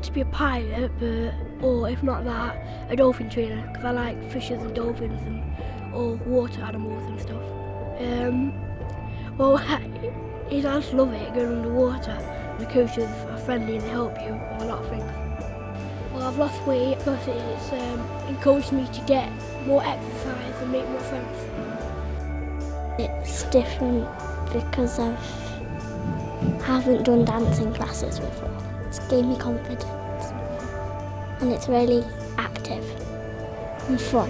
like to be a pilot, or if not that, a dolphin trainer, because I like fishes and dolphins or water animals and stuff. Well, his dads love it, going underwater. The coaches are friendly and they help you with a lot of things. Well, I've lost weight because it's encouraged me to get more exercise and make more friends. It's different because I haven't done dancing classes before. It's gave me confidence and it's really active and fun.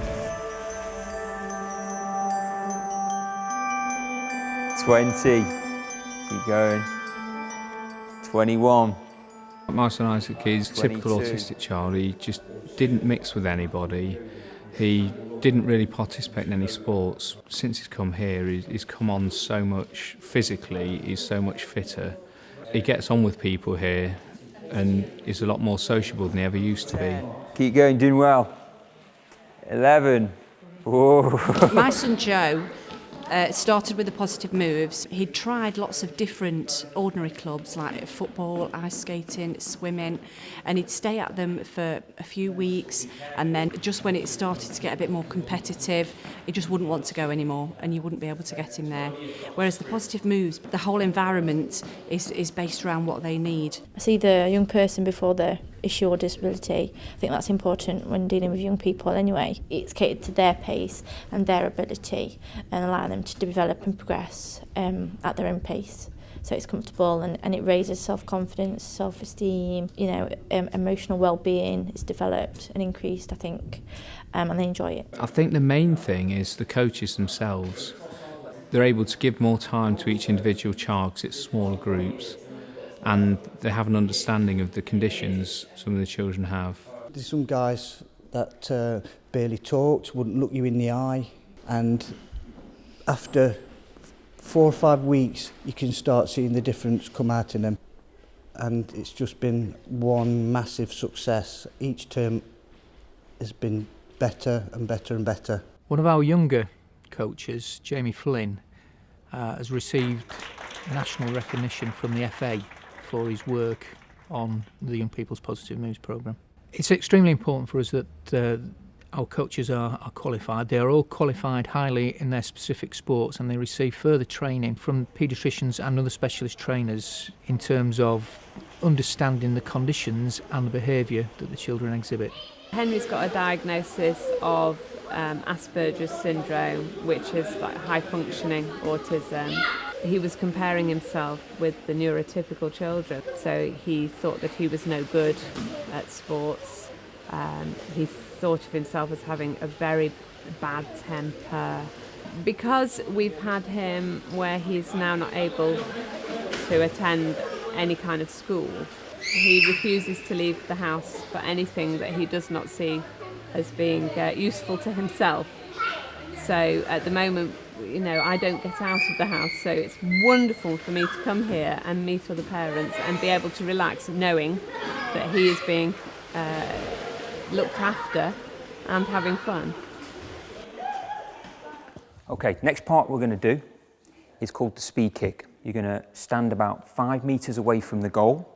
20, keep going. 21. My son Isaac is a typical 22. autistic child. He just didn't mix with anybody. He didn't really participate in any sports. Since he's come here, he's come on so much physically, he's so much fitter. He gets on with people here and is a lot more sociable than he ever used to be. Keep going, doing well. 11. Whoa. My son Joe started with the Positive Moves. He'd tried lots of different ordinary clubs like football, ice skating, swimming, and he'd stay at them for a few weeks, and then just when it started to get a bit more competitive, he just wouldn't want to go anymore and you wouldn't be able to get him there. Whereas the Positive Moves, the whole environment is based around what they need. I see the young person before the issue or disability. I think that's important when dealing with young people anyway. It's catered to their pace and their ability and allow them to develop and progress at their own pace. So it's comfortable and it raises self-confidence, self-esteem, emotional well-being is developed and increased, I think, and they enjoy it. I think the main thing is the coaches themselves. They're able to give more time to each individual child because it's smaller groups, and they have an understanding of the conditions some of the children have. There's some guys that barely talked, wouldn't look you in the eye, and after 4 or 5 weeks you can start seeing the difference come out in them, and it's just been one massive success. Each term has been better and better and better. One of our younger coaches, Jamie Flynn, has received national recognition from the FA for his work on the Young People's Positive Moves programme. It's extremely important for us that our coaches are qualified. They are all qualified highly in their specific sports, and they receive further training from paediatricians and other specialist trainers in terms of understanding the conditions and the behaviour that the children exhibit. Henry's got a diagnosis of Asperger's syndrome, which is like high functioning autism. He was comparing himself with the neurotypical children, so he thought that he was no good at sports. He thought of himself as having a very bad temper. Because we've had him where he's now not able to attend any kind of school, he refuses to leave the house for anything that he does not see as being useful to himself. So at the moment, I don't get out of the house, so it's wonderful for me to come here and meet other parents and be able to relax knowing that he is being looked after and having fun. Okay, next part we're going to do is called the speed kick. You're going to stand about 5 metres away from the goal,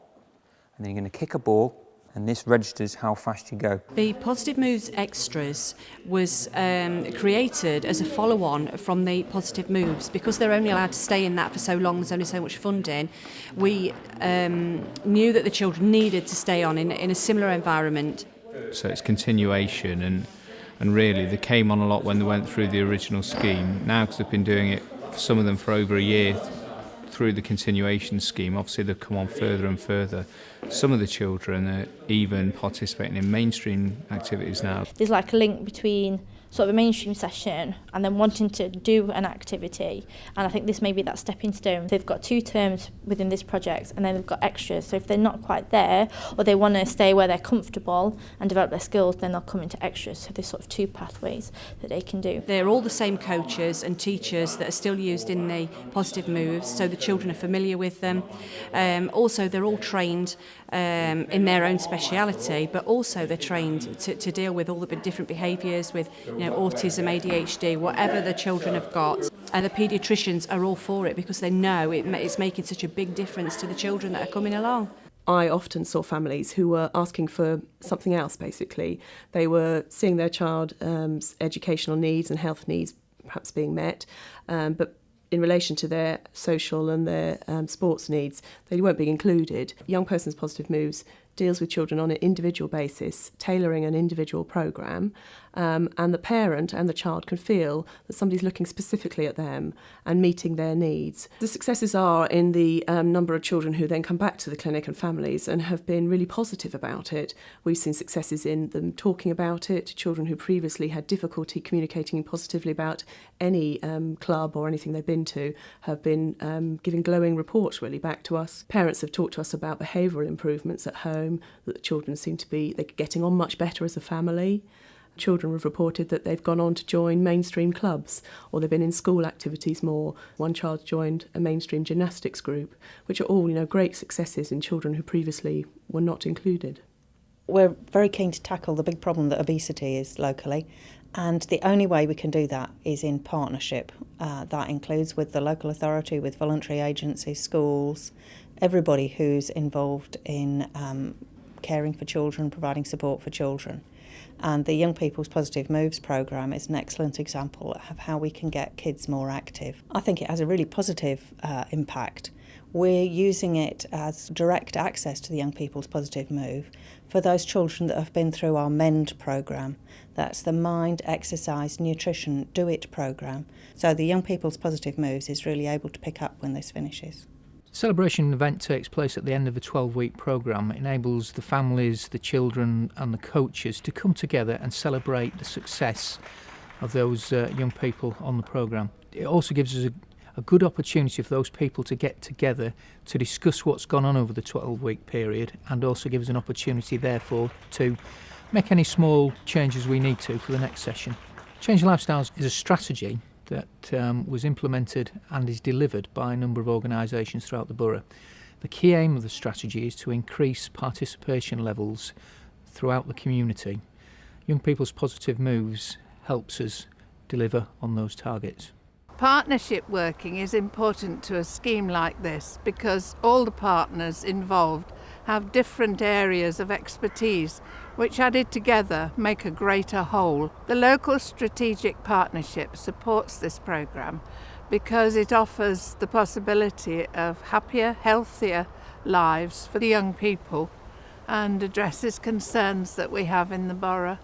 and then you're going to kick a ball, and this registers how fast you go. The Positive Moves Extras was created as a follow-on from the Positive Moves. Because they're only allowed to stay in that for so long, there's only so much funding, we knew that the children needed to stay on in a similar environment. So it's continuation, and really they came on a lot when they went through the original scheme. Now, because they've been doing it, some of them for over a year, through the continuation scheme, obviously they've come on further and further. Some of the children are even participating in mainstream activities now. There's like a link between sort of a mainstream session and then wanting to do an activity, and I think this may be that stepping stone. They've got 2 terms within this project and then they've got extras, so if they're not quite there or they want to stay where they're comfortable and develop their skills, then they'll come into extras. So there's sort of 2 pathways that they can do. They're all the same coaches and teachers that are still used in the Positive Moves, so the children are familiar with them. Also, they're all trained in their own speciality, but also they're trained to deal with all the different behaviours with autism, ADHD, whatever the children have got. And the paediatricians are all for it because they know it's making such a big difference to the children that are coming along. I often saw families who were asking for something else, basically. They were seeing their child's educational needs and health needs perhaps being met, but in relation to their social and their sports needs, they weren't being included. Young Persons Positive Moves deals with children on an individual basis, tailoring an individual programme, and the parent and the child can feel that somebody's looking specifically at them and meeting their needs. The successes are in the number of children who then come back to the clinic and families and have been really positive about it. We've seen successes in them talking about it, children who previously had difficulty communicating positively about any club or anything they've been to have been giving glowing reports really back to us. Parents have talked to us about behavioural improvements at home, that the children seem to be getting on much better as a family. Children have reported that they've gone on to join mainstream clubs, or they've been in school activities more. One child joined a mainstream gymnastics group, which are all, great successes in children who previously were not included. We're very keen to tackle the big problem that obesity is locally, and the only way we can do that is in partnership. That includes with the local authority, with voluntary agencies, schools, everybody who's involved in caring for children, providing support for children. And the Young People's Positive Moves programme is an excellent example of how we can get kids more active. I think it has a really positive impact. We're using it as direct access to the Young People's Positive Move for those children that have been through our MEND programme. That's the Mind, Exercise, Nutrition, Do It programme. So the Young People's Positive Moves is really able to pick up when this finishes. The celebration event takes place at the end of a 12-week programme. It enables the families, the children and the coaches to come together and celebrate the success of those young people on the programme. It also gives us a good opportunity for those people to get together to discuss what's gone on over the 12-week period, and also gives us an opportunity therefore to make any small changes we need to for the next session. Changing Lifestyles is a strategy that was implemented and is delivered by a number of organisations throughout the borough. The key aim of the strategy is to increase participation levels throughout the community. Young People's Positive Moves helps us deliver on those targets. Partnership working is important to a scheme like this because all the partners involved have different areas of expertise which added together make a greater whole. The local strategic partnership supports this programme because it offers the possibility of happier, healthier lives for the young people and addresses concerns that we have in the borough.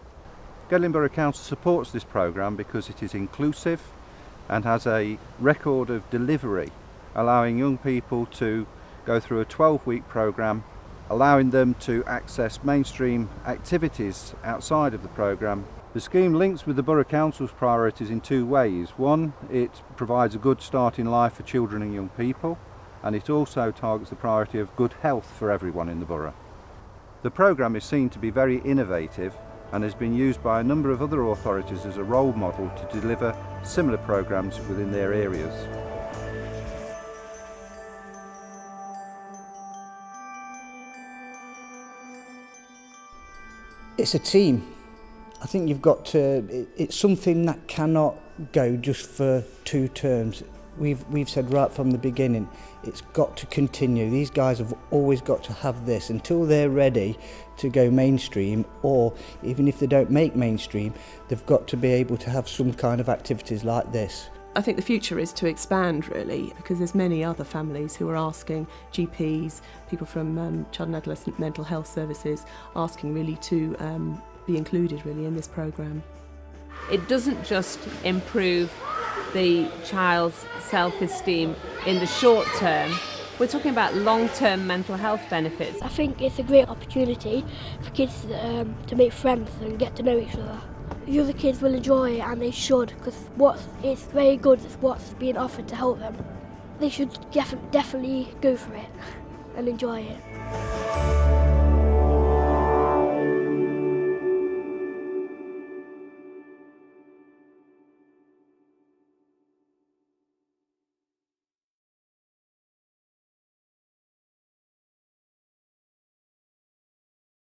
Gedling Borough Council supports this programme because it is inclusive and has a record of delivery, allowing young people to go through a 12-week programme, allowing them to access mainstream activities outside of the programme. The scheme links with the Borough Council's priorities in two ways. One, it provides a good start in life for children and young people, and it also targets the priority of good health for everyone in the borough. The programme is seen to be very innovative and has been used by a number of other authorities as a role model to deliver similar programmes within their areas. It's a team. I think you've got to, it's something that cannot go just for 2 terms. We've said right from the beginning, it's got to continue. These guys have always got to have this until they're ready to go mainstream, or even if they don't make mainstream, they've got to be able to have some kind of activities like this. I think the future is to expand really, because there's many other families who are asking, GPs, people from child and adolescent mental health services, asking really to be included really in this programme. It doesn't just improve the child's self-esteem in the short term, we're talking about long-term mental health benefits. I think it's a great opportunity for kids to make friends and get to know each other. The other kids will enjoy it, and they should, because it's very good, it's what's being offered to help them. They should definitely go for it and enjoy it.